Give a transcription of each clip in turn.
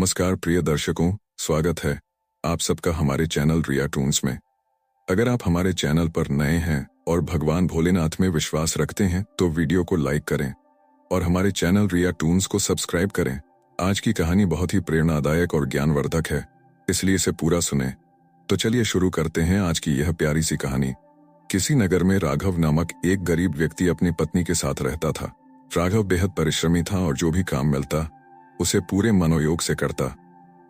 नमस्कार प्रिय दर्शकों, स्वागत है आप सबका हमारे चैनल रिया टून्स में। अगर आप हमारे चैनल पर नए हैं और भगवान भोलेनाथ में विश्वास रखते हैं तो वीडियो को लाइक करें और हमारे चैनल रिया टून्स को सब्सक्राइब करें। आज की कहानी बहुत ही प्रेरणादायक और ज्ञानवर्धक है, इसलिए इसे पूरा सुने। तो चलिए शुरू करते हैं आज की यह प्यारी सी कहानी। किसी नगर में राघव नामक एक गरीब व्यक्ति अपनी पत्नी के साथ रहता था। राघव बेहद परिश्रमी था और जो भी काम मिलता उसे पूरे मनोयोग से करता।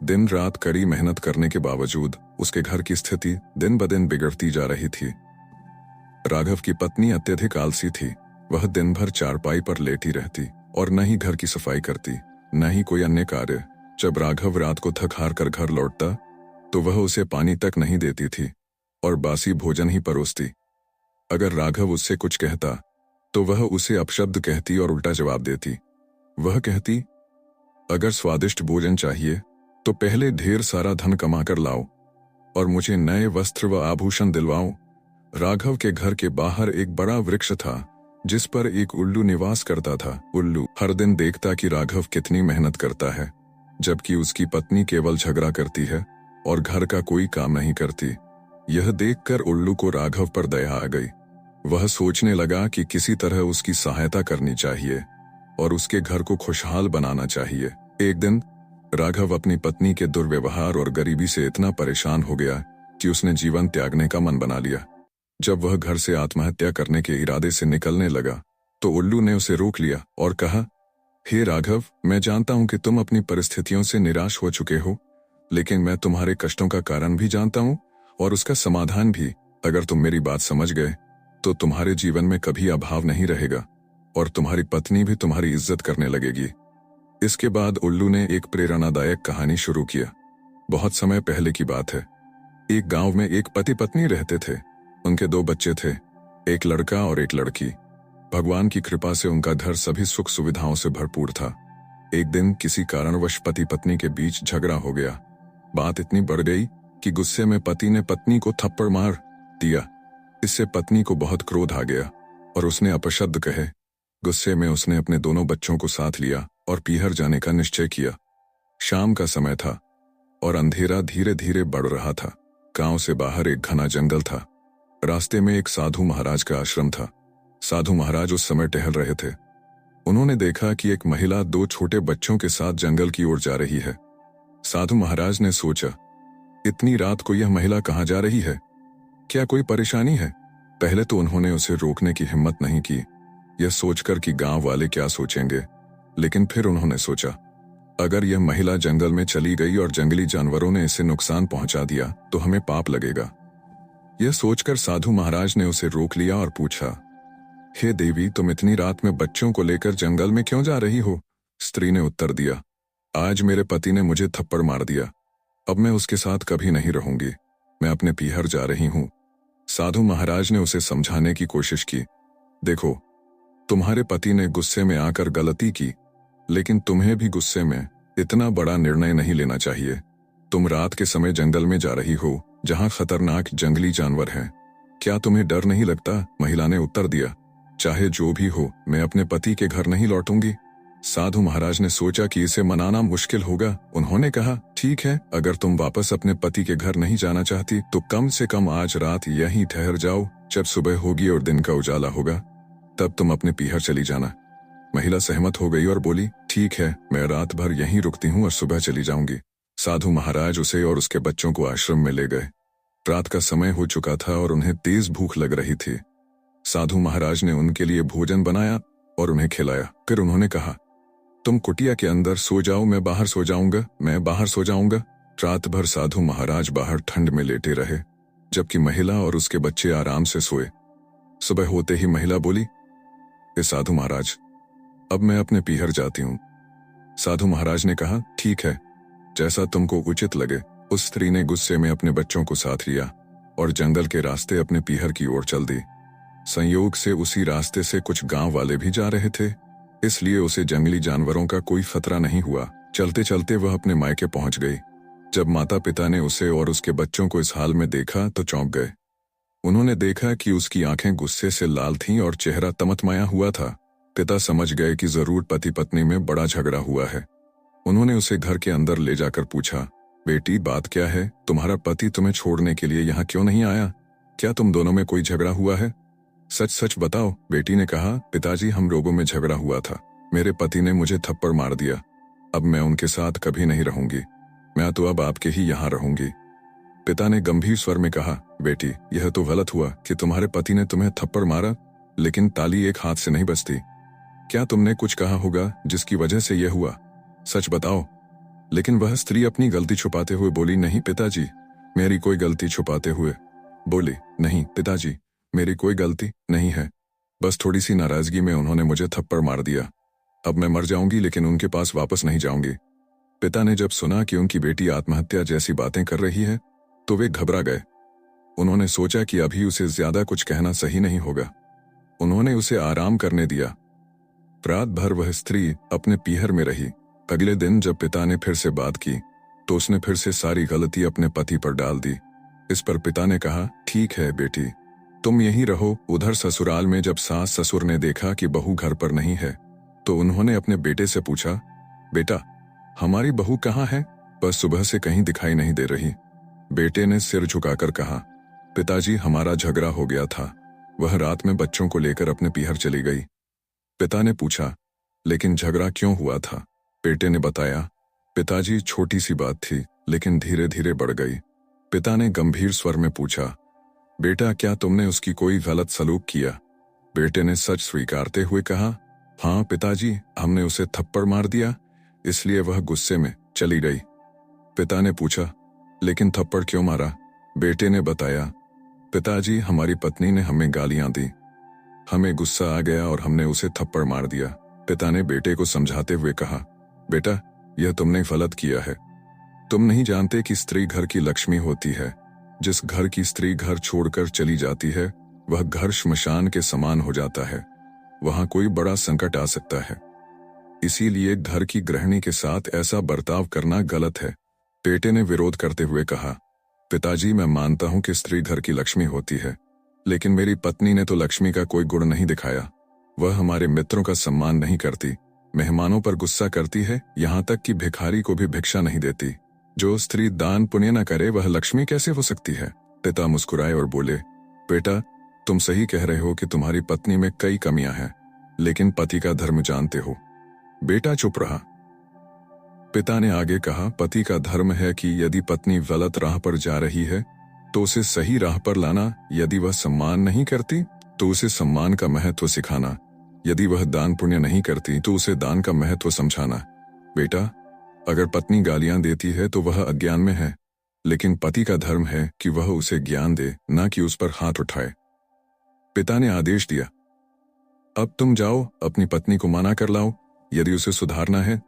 दिन रात कड़ी मेहनत करने के बावजूद उसके घर की स्थिति दिन ब दिन बिगड़ती जा रही थी। राघव की पत्नी अत्यधिक आलसी थी। वह दिन भर चारपाई पर लेटी रहती और न ही घर की सफाई करती, न ही कोई अन्य कार्य। जब राघव रात को थक हार कर घर लौटता तो वह उसे पानी तक नहीं देती थी और बासी भोजन ही परोसती। अगर राघव उससे कुछ कहता तो वह उसे अपशब्द कहती और उल्टा जवाब देती। वह कहती, अगर स्वादिष्ट भोजन चाहिए तो पहले ढेर सारा धन कमाकर लाओ और मुझे नए वस्त्र व आभूषण दिलवाओ। राघव के घर के बाहर एक बड़ा वृक्ष था जिस पर एक उल्लू निवास करता था। उल्लू हर दिन देखता कि राघव कितनी मेहनत करता है, जबकि उसकी पत्नी केवल झगड़ा करती है और घर का कोई काम नहीं करती। यह देखकर उल्लू को राघव पर दया आ गई। वह सोचने लगा कि किसी तरह उसकी सहायता करनी चाहिए और उसके घर को खुशहाल बनाना चाहिए। एक दिन राघव अपनी पत्नी के दुर्व्यवहार और गरीबी से इतना परेशान हो गया कि उसने जीवन त्यागने का मन बना लिया। जब वह घर से आत्महत्या करने के इरादे से निकलने लगा तो उल्लू ने उसे रोक लिया और कहा, हे राघव, मैं जानता हूं कि तुम अपनी परिस्थितियों से निराश हो चुके हो, लेकिन मैं तुम्हारे कष्टों का कारण भी जानता हूं और उसका समाधान भी। अगर तुम मेरी बात समझ गए तो तुम्हारे जीवन में कभी अभाव नहीं रहेगा और तुम्हारी पत्नी भी तुम्हारी इज्जत करने लगेगी। इसके बाद उल्लू ने एक प्रेरणादायक कहानी शुरू किया। बहुत समय पहले की बात है। एक गांव में एक पति पत्नी रहते थे। उनके 2 बच्चे थे, एक लड़का और एक लड़की। भगवान की कृपा से उनका घर सभी सुख सुविधाओं से भरपूर था। एक दिन किसी कारणवश पति पत्नी के बीच झगड़ा हो गया। बात इतनी बढ़ गई कि गुस्से में पति ने पत्नी को थप्पड़ मार दिया। इससे पत्नी को बहुत क्रोध आ गया और उसने अपशब्द कहे। गुस्से में उसने अपने दोनों बच्चों को साथ लिया और पीहर जाने का निश्चय किया। शाम का समय था और अंधेरा धीरे धीरे बढ़ रहा था। गांव से बाहर एक घना जंगल था। रास्ते में एक साधु महाराज का आश्रम था। साधु महाराज उस समय टहल रहे थे। उन्होंने देखा कि एक महिला 2 छोटे बच्चों के साथ जंगल की ओर जा रही है। साधु महाराज ने सोचा, इतनी रात को यह महिला कहाँ जा रही है? क्या कोई परेशानी है? पहले तो उन्होंने उसे रोकने की हिम्मत नहीं की, यह सोचकर कि गांव वाले क्या सोचेंगे। लेकिन फिर उन्होंने सोचा, अगर यह महिला जंगल में चली गई और जंगली जानवरों ने इसे नुकसान पहुंचा दिया तो हमें पाप लगेगा। यह सोचकर साधु महाराज ने उसे रोक लिया और पूछा, हे देवी, तुम इतनी रात में बच्चों को लेकर जंगल में क्यों जा रही हो? स्त्री ने उत्तर दिया, आज मेरे पति ने मुझे थप्पड़ मार दिया, अब मैं उसके साथ कभी नहीं रहूंगी, मैं अपने पीहर जा रही हूं। साधु महाराज ने उसे समझाने की कोशिश की, देखो, तुम्हारे पति ने गुस्से में आकर गलती की, लेकिन तुम्हें भी गुस्से में इतना बड़ा निर्णय नहीं लेना चाहिए। तुम रात के समय जंगल में जा रही हो जहां खतरनाक जंगली जानवर हैं। क्या तुम्हें डर नहीं लगता? महिला ने उत्तर दिया, चाहे जो भी हो, मैं अपने पति के घर नहीं लौटूंगी। साधु महाराज ने सोचा कि इसे मनाना मुश्किल होगा। उन्होंने कहा, ठीक है, अगर तुम वापस अपने पति के घर नहीं जाना चाहती तो कम से कम आज रात यहीं ठहर जाओ। जब सुबह होगी और दिन का उजाला होगा तब तुम अपने पीहर चली जाना। महिला सहमत हो गई और बोली, ठीक है, मैं रात भर यहीं रुकती हूँ और सुबह चली जाऊंगी। साधु महाराज उसे और उसके बच्चों को आश्रम में ले गए। रात का समय हो चुका था और उन्हें तेज भूख लग रही थी। साधु महाराज ने उनके लिए भोजन बनाया और उन्हें खिलाया। फिर उन्होंने कहा, तुम कुटिया के अंदर सो जाओ, मैं बाहर सो जाऊंगा, मैं बाहर सो जाऊंगा। रात भर साधु महाराज बाहर ठंड में लेटे रहे, जबकि महिला और उसके बच्चे आराम से सोए। सुबह होते ही महिला बोली, साधु महाराज, अब मैं अपने पीहर जाती हूँ। साधु महाराज ने कहा, ठीक है, जैसा तुमको उचित लगे। उस स्त्री ने गुस्से में अपने बच्चों को साथ लिया और जंगल के रास्ते अपने पीहर की ओर चल दी। संयोग से उसी रास्ते से कुछ गांव वाले भी जा रहे थे, इसलिए उसे जंगली जानवरों का कोई खतरा नहीं हुआ। चलते चलते वह अपने मायके पहुंच गई। जब माता पिता ने उसे और उसके बच्चों को इस हाल में देखा तो चौंक गए। उन्होंने देखा कि उसकी आंखें गुस्से से लाल थीं और चेहरा तमतमाया हुआ था। पिता समझ गए कि जरूर पति पत्नी में बड़ा झगड़ा हुआ है। उन्होंने उसे घर के अंदर ले जाकर पूछा, बेटी बात क्या है, तुम्हारा पति तुम्हें छोड़ने के लिए यहाँ क्यों नहीं आया? क्या तुम दोनों में कोई झगड़ा हुआ है? सच सच बताओ। बेटी ने कहा, पिताजी हम लोगों में झगड़ा हुआ था, मेरे पति ने मुझे थप्पड़ मार दिया, अब मैं उनके साथ कभी नहीं रहूंगी, मैं तो अब आपके ही यहाँ रहूंगी। पिता ने गंभीर स्वर में कहा, बेटी यह तो गलत हुआ कि तुम्हारे पति ने तुम्हें थप्पड़ मारा, लेकिन ताली एक हाथ से नहीं बजती। क्या तुमने कुछ कहा होगा जिसकी वजह से यह हुआ? सच बताओ। लेकिन वह स्त्री अपनी गलती छुपाते हुए बोली, नहीं पिताजी, मेरी कोई गलती छुपाते हुए बोली, नहीं पिताजी, मेरी कोई गलती नहीं है, बस थोड़ी सी नाराजगी में उन्होंने मुझे थप्पड़ मार दिया, अब मैं मर जाऊंगी लेकिन उनके पास वापस नहीं जाऊंगी। पिता ने जब सुना कि उनकी बेटी आत्महत्या जैसी बातें कर रही है तो वे घबरा गए। उन्होंने सोचा कि अभी उसे ज्यादा कुछ कहना सही नहीं होगा। उन्होंने उसे आराम करने दिया। रात भर वह स्त्री अपने पीहर में रही। अगले दिन जब पिता ने फिर से बात की तो उसने फिर से सारी गलती अपने पति पर डाल दी। इस पर पिता ने कहा, ठीक है बेटी, तुम यहीं रहो। उधर ससुराल में जब सास ससुर ने देखा कि बहू घर पर नहीं है तो उन्होंने अपने बेटे से पूछा, बेटा हमारी बहू कहाँ है? बस सुबह से कहीं दिखाई नहीं दे रही। बेटे ने सिर झुकाकर कहा, पिताजी हमारा झगड़ा हो गया था, वह रात में बच्चों को लेकर अपने पीहर चली गई। पिता ने पूछा, लेकिन झगड़ा क्यों हुआ था? बेटे ने बताया, पिताजी छोटी सी बात थी लेकिन धीरे धीरे बढ़ गई। पिता ने गंभीर स्वर में पूछा, बेटा क्या तुमने उसकी कोई गलत सलूक किया? बेटे ने सच स्वीकारते हुए कहा, हाँ पिताजी, हमने उसे थप्पड़ मार दिया, इसलिए वह गुस्से में चली गई। पिता ने पूछा, लेकिन थप्पड़ क्यों मारा? बेटे ने बताया, पिताजी हमारी पत्नी ने हमें गालियां दी, हमें गुस्सा आ गया और हमने उसे थप्पड़ मार दिया। पिता ने बेटे को समझाते हुए कहा, बेटा यह तुमने गलत किया है, तुम नहीं जानते कि स्त्री घर की लक्ष्मी होती है। जिस घर की स्त्री घर छोड़कर चली जाती है वह घर श्मशान के समान हो जाता है, वहां कोई बड़ा संकट आ सकता है, इसीलिए घर की गृहिणी के साथ ऐसा बर्ताव करना गलत है। बेटे ने विरोध करते हुए कहा, पिताजी मैं मानता हूं कि स्त्री घर की लक्ष्मी होती है, लेकिन मेरी पत्नी ने तो लक्ष्मी का कोई गुण नहीं दिखाया। वह हमारे मित्रों का सम्मान नहीं करती, मेहमानों पर गुस्सा करती है, यहाँ तक कि भिखारी को भी भिक्षा नहीं देती। जो स्त्री दान पुण्य न करे वह लक्ष्मी कैसे हो सकती है? पिता मुस्कुराए और बोले, बेटा तुम सही कह रहे हो कि तुम्हारी पत्नी में कई कमियां हैं, लेकिन पति का धर्म जानते हो। बेटा चुप रहा। पिता ने आगे कहा, पति का धर्म है कि यदि पत्नी गलत राह पर जा रही है तो उसे सही राह पर लाना, यदि वह सम्मान नहीं करती तो उसे सम्मान का महत्व सिखाना, यदि वह दान पुण्य नहीं करती तो उसे दान का महत्व समझाना। बेटा अगर पत्नी गालियां देती है तो वह अज्ञान में है, लेकिन पति का धर्म है कि वह उसे ज्ञान दे, ना कि उस पर हाथ उठाए। पिता ने आदेश दिया, अब तुम जाओ अपनी पत्नी को मना कर लाओ, यदि उसे सुधारना है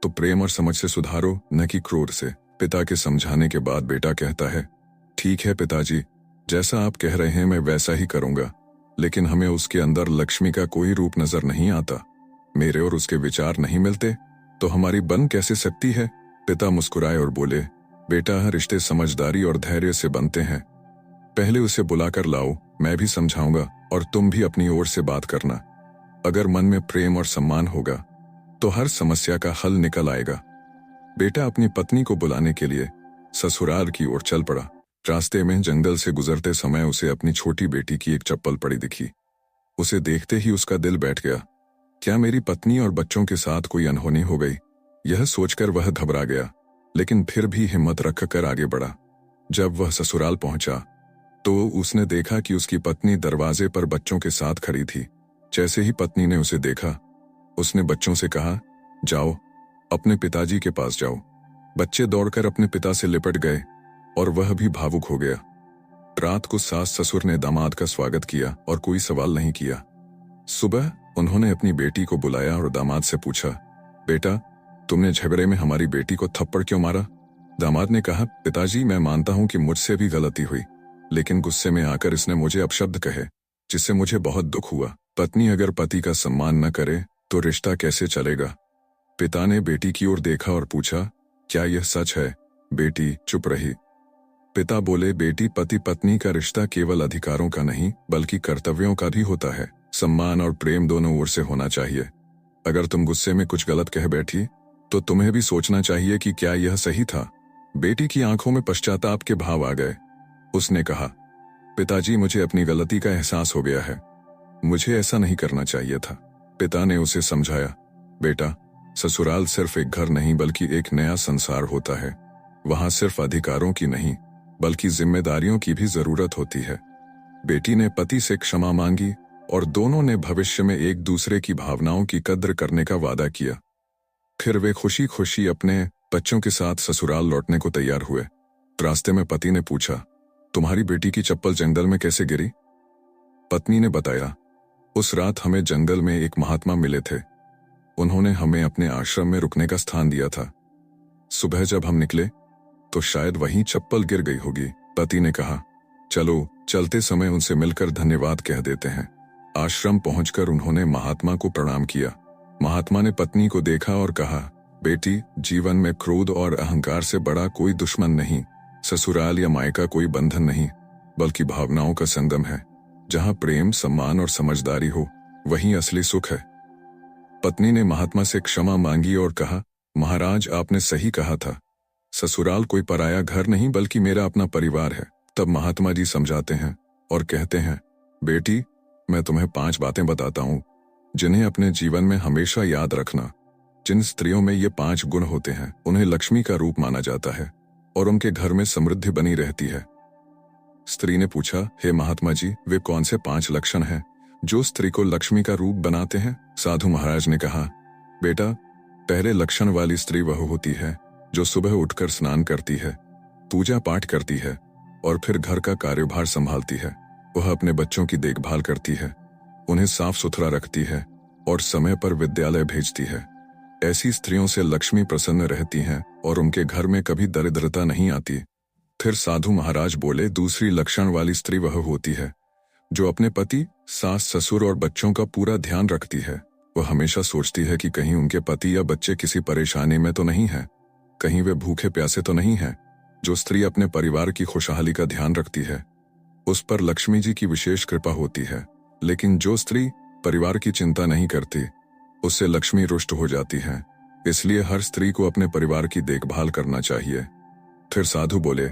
तो प्रेम और समझ से सुधारो, न कि क्रोध से। पिता के समझाने के बाद बेटा कहता है, ठीक है पिताजी, जैसा आप कह रहे हैं मैं वैसा ही करूंगा, लेकिन हमें उसके अंदर लक्ष्मी का कोई रूप नजर नहीं आता, मेरे और उसके विचार नहीं मिलते तो हमारी बन कैसे सकती है? पिता मुस्कुराए और बोले, बेटा रिश्ते समझदारी और धैर्य से बनते हैं, पहले उसे बुलाकर लाओ, मैं भी समझाऊंगा और तुम भी अपनी ओर से बात करना। अगर मन में प्रेम और सम्मान होगा तो हर समस्या का हल निकल आएगा। बेटा अपनी पत्नी को बुलाने के लिए ससुराल की ओर चल पड़ा। रास्ते में जंगल से गुजरते समय उसे अपनी छोटी बेटी की एक चप्पल पड़ी दिखी। उसे देखते ही उसका दिल बैठ गया, क्या मेरी पत्नी और बच्चों के साथ कोई अनहोनी हो गई? यह सोचकर वह घबरा गया, लेकिन फिर भी हिम्मत रखकर आगे बढ़ा। जब वह ससुराल पहुंचा तो उसने देखा कि उसकी पत्नी दरवाजे पर बच्चों के साथ खड़ी थी। जैसे ही पत्नी ने उसे देखा, उसने बच्चों से कहा, जाओ अपने पिताजी के पास जाओ। बच्चे दौड़कर अपने पिता से लिपट गए और वह भी भावुक हो गया। रात को सास ससुर ने दामाद का स्वागत किया और कोई सवाल नहीं किया। सुबह उन्होंने अपनी बेटी को बुलाया और दामाद से पूछा, बेटा तुमने झगड़े में हमारी बेटी को थप्पड़ क्यों मारा? दामाद ने कहा, पिताजी मैं मानता हूं कि मुझसे भी गलती हुई, लेकिन गुस्से में आकर इसने मुझे अपशब्द कहे जिससे मुझे बहुत दुख हुआ। पत्नी अगर पति का सम्मान न करे तो रिश्ता कैसे चलेगा? पिता ने बेटी की ओर देखा और पूछा, क्या यह सच है? बेटी चुप रही। पिता बोले, बेटी पति पत्नी का रिश्ता केवल अधिकारों का नहीं बल्कि कर्तव्यों का भी होता है। सम्मान और प्रेम दोनों ओर से होना चाहिए। अगर तुम गुस्से में कुछ गलत कह बैठी तो तुम्हें भी सोचना चाहिए कि क्या यह सही था। बेटी की आंखों में पश्चाताप के भाव आ गए। उसने कहा, पिताजी, मुझे अपनी गलती का एहसास हो गया है। मुझे ऐसा नहीं करना चाहिए था। पिता ने उसे समझाया, बेटा, ससुराल सिर्फ एक घर नहीं बल्कि एक नया संसार होता है। वहां सिर्फ अधिकारों की नहीं बल्कि जिम्मेदारियों की भी जरूरत होती है। बेटी ने पति से क्षमा मांगी और दोनों ने भविष्य में एक दूसरे की भावनाओं की कद्र करने का वादा किया। फिर वे खुशी खुशी अपने बच्चों के साथ ससुराल लौटने को तैयार हुए। रास्ते में पति ने पूछा, तुम्हारी बेटी की चप्पल जंगल में कैसे गिरी? पत्नी ने बताया, उस रात हमें जंगल में एक महात्मा मिले थे। उन्होंने हमें अपने आश्रम में रुकने का स्थान दिया था। सुबह जब हम निकले तो शायद वहीं चप्पल गिर गई होगी। पति ने कहा, चलो चलते समय उनसे मिलकर धन्यवाद कह देते हैं। आश्रम पहुंचकर उन्होंने महात्मा को प्रणाम किया। महात्मा ने पत्नी को देखा और कहा, बेटी, जीवन में क्रोध और अहंकार से बड़ा कोई दुश्मन नहीं। ससुराल या मायका कोई बंधन नहीं बल्कि भावनाओं का संगम है। जहां प्रेम, सम्मान और समझदारी हो वहीं असली सुख है। पत्नी ने महात्मा से क्षमा मांगी और कहा, महाराज, आपने सही कहा था। ससुराल कोई पराया घर नहीं बल्कि मेरा अपना परिवार है। तब महात्मा जी समझाते हैं और कहते हैं, बेटी, मैं तुम्हें 5 बातें बताता हूं जिन्हें अपने जीवन में हमेशा याद रखना। जिन स्त्रियों में ये 5 गुण होते हैं उन्हें लक्ष्मी का रूप माना जाता है और उनके घर में समृद्धि बनी रहती है। स्त्री ने पूछा, हे महात्मा जी, वे कौन से 5 लक्षण हैं जो स्त्री को लक्ष्मी का रूप बनाते हैं? साधु महाराज ने कहा, बेटा, पहले लक्षण वाली स्त्री वह होती है जो सुबह उठकर स्नान करती है, पूजा पाठ करती है और फिर घर का कार्यभार संभालती है। वह अपने बच्चों की देखभाल करती है, उन्हें साफ सुथरा रखती है और समय पर विद्यालय भेजती है। ऐसी स्त्रियों से लक्ष्मी प्रसन्न रहती हैं और उनके घर में कभी दरिद्रता नहीं आती। फिर साधु महाराज बोले, दूसरी लक्षण वाली स्त्री वह होती है जो अपने पति, सास, ससुर और बच्चों का पूरा ध्यान रखती है। वह हमेशा सोचती है कि कहीं उनके पति या बच्चे किसी परेशानी में तो नहीं है, कहीं वे भूखे प्यासे तो नहीं हैं। जो स्त्री अपने परिवार की खुशहाली का ध्यान रखती है उस पर लक्ष्मी जी की विशेष कृपा होती है। लेकिन जो स्त्री परिवार की चिंता नहीं करती उससे लक्ष्मी रुष्ट हो जाती है। इसलिए हर स्त्री को अपने परिवार की देखभाल करना चाहिए। फिर साधु बोले,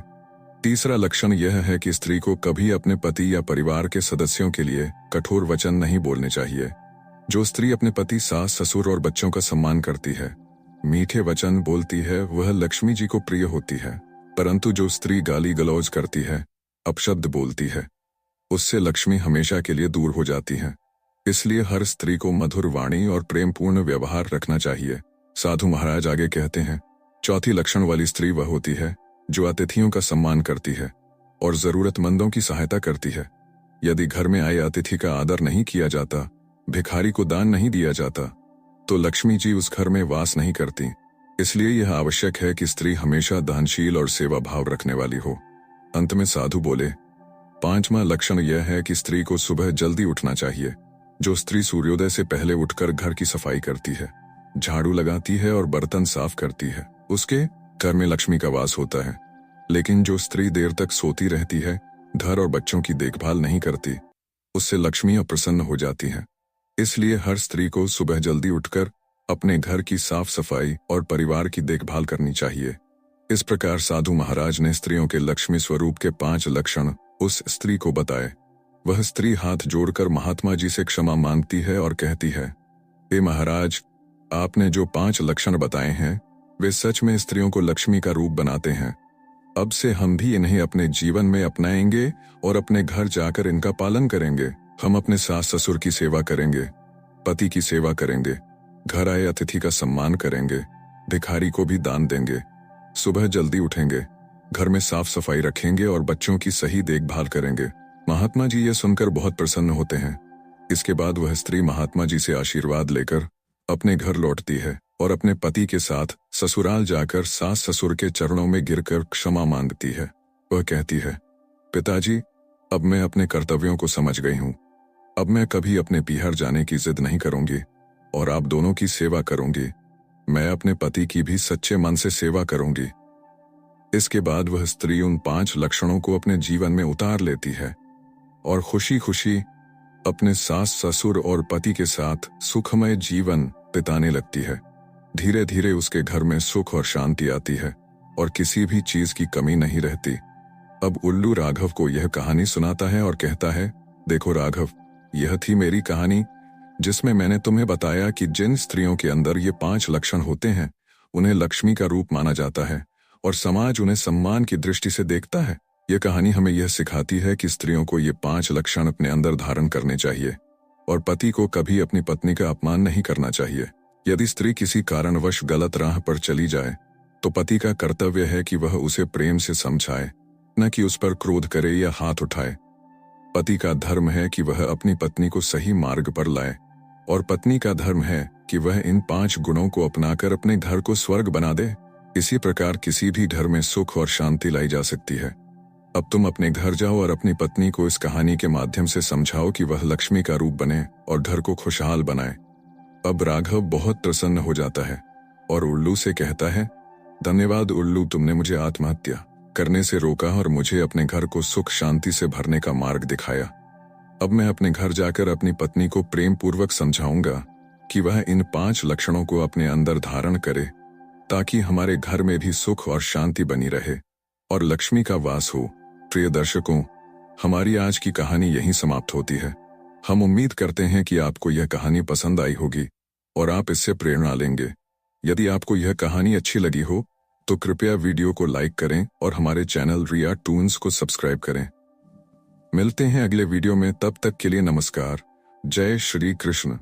तीसरा लक्षण यह है कि स्त्री को कभी अपने पति या परिवार के सदस्यों के लिए कठोर वचन नहीं बोलने चाहिए। जो स्त्री अपने पति, सास, ससुर और बच्चों का सम्मान करती है, मीठे वचन बोलती है, वह लक्ष्मी जी को प्रिय होती है। परंतु जो स्त्री गाली गलौज करती है, अपशब्द बोलती है, उससे लक्ष्मी हमेशा के लिए दूर हो जाती है। इसलिए हर स्त्री को मधुर वाणी और प्रेमपूर्ण व्यवहार रखना चाहिए। साधु महाराज आगे कहते हैं, चौथी लक्षण वाली स्त्री वह होती है जो अतिथियों का सम्मान करती है और जरूरतमंदों की सहायता करती है। यदि घर में आए अतिथि का आदर नहीं किया जाता, भिखारी को दान नहीं दिया जाता, तो लक्ष्मी जी उस घर में वास नहीं करती। इसलिए यह आवश्यक है कि स्त्री हमेशा दानशील और सेवा भाव रखने वाली हो। अंत में साधु बोले, 5वां लक्षण यह है कि स्त्री को सुबह जल्दी उठना चाहिए। जो स्त्री सूर्योदय से पहले उठकर घर की सफाई करती है, झाड़ू लगाती है और बर्तन साफ करती है, उसके घर में लक्ष्मी का वास होता है। लेकिन जो स्त्री देर तक सोती रहती है, घर और बच्चों की देखभाल नहीं करती, उससे लक्ष्मी अप्रसन्न हो जाती है। इसलिए हर स्त्री को सुबह जल्दी उठकर अपने घर की साफ सफाई और परिवार की देखभाल करनी चाहिए। इस प्रकार साधु महाराज ने स्त्रियों के लक्ष्मी स्वरूप के 5 लक्षण उस स्त्री को बताए। वह स्त्री हाथ जोड़कर महात्मा जी से क्षमा मांगती है और कहती है, हे महाराज, आपने जो 5 लक्षण बताए हैं वे सच में स्त्रियों को लक्ष्मी का रूप बनाते हैं। अब से हम भी इन्हें अपने जीवन में अपनाएंगे और अपने घर जाकर इनका पालन करेंगे। हम अपने सास ससुर की सेवा करेंगे, पति की सेवा करेंगे, घर आए अतिथि का सम्मान करेंगे, भिखारी को भी दान देंगे, सुबह जल्दी उठेंगे, घर में साफ सफाई रखेंगे और बच्चों की सही देखभाल करेंगे। महात्मा जी ये सुनकर बहुत प्रसन्न होते हैं। इसके बाद वह स्त्री महात्मा जी से आशीर्वाद लेकर अपने घर लौटती है और अपने पति के साथ ससुराल जाकर सास ससुर के चरणों में गिरकर क्षमा मांगती है। वह कहती है, पिताजी, अब मैं अपने कर्तव्यों को समझ गई हूँ। अब मैं कभी अपने पीहर जाने की जिद नहीं करूंगी और आप दोनों की सेवा करूंगी। मैं अपने पति की भी सच्चे मन से सेवा करूंगी। इसके बाद वह स्त्री उन 5 लक्षणों को अपने जीवन में उतार लेती है और खुशी खुशी अपने सास ससुर और पति के साथ सुखमय जीवन बिताने लगती है। धीरे धीरे उसके घर में सुख और शांति आती है और किसी भी चीज की कमी नहीं रहती। अब उल्लू राघव को यह कहानी सुनाता है और कहता है, देखो राघव, यह थी मेरी कहानी जिसमें मैंने तुम्हें बताया कि जिन स्त्रियों के अंदर ये 5 लक्षण होते हैं उन्हें लक्ष्मी का रूप माना जाता है और समाज उन्हें सम्मान की दृष्टि से देखता है। यह कहानी हमें यह सिखाती है कि स्त्रियों को ये 5 लक्षण अपने अंदर धारण करने चाहिए और पति को कभी अपनी पत्नी का अपमान नहीं करना चाहिए। यदि स्त्री किसी कारणवश गलत राह पर चली जाए तो पति का कर्तव्य है कि वह उसे प्रेम से समझाए, न कि उस पर क्रोध करे या हाथ उठाए। पति का धर्म है कि वह अपनी पत्नी को सही मार्ग पर लाए और पत्नी का धर्म है कि वह इन 5 गुणों को अपनाकर अपने घर को स्वर्ग बना दे। इसी प्रकार किसी भी घर में सुख और शांति लाई जा सकती है। अब तुम अपने घर जाओ और अपनी पत्नी को इस कहानी के माध्यम से समझाओ कि वह लक्ष्मी का रूप बने और घर को खुशहाल बनाए। अब राघव बहुत प्रसन्न हो जाता है और उल्लू से कहता है, धन्यवाद उल्लू, तुमने मुझे आत्महत्या करने से रोका और मुझे अपने घर को सुख शांति से भरने का मार्ग दिखाया। अब मैं अपने घर जाकर अपनी पत्नी को प्रेम पूर्वक समझाऊंगा कि वह इन 5 लक्षणों को अपने अंदर धारण करे ताकि हमारे घर में भी सुख और शांति बनी रहे और लक्ष्मी का वास हो। प्रिय दर्शकों, हमारी आज की कहानी यहीं समाप्त होती है। हम उम्मीद करते हैं कि आपको यह कहानी पसंद आई होगी और आप इससे प्रेरणा लेंगे। यदि आपको यह कहानी अच्छी लगी हो तो कृपया वीडियो को लाइक करें और हमारे चैनल रिया टून्स को सब्सक्राइब करें। मिलते हैं अगले वीडियो में, तब तक के लिए नमस्कार। जय श्री कृष्ण।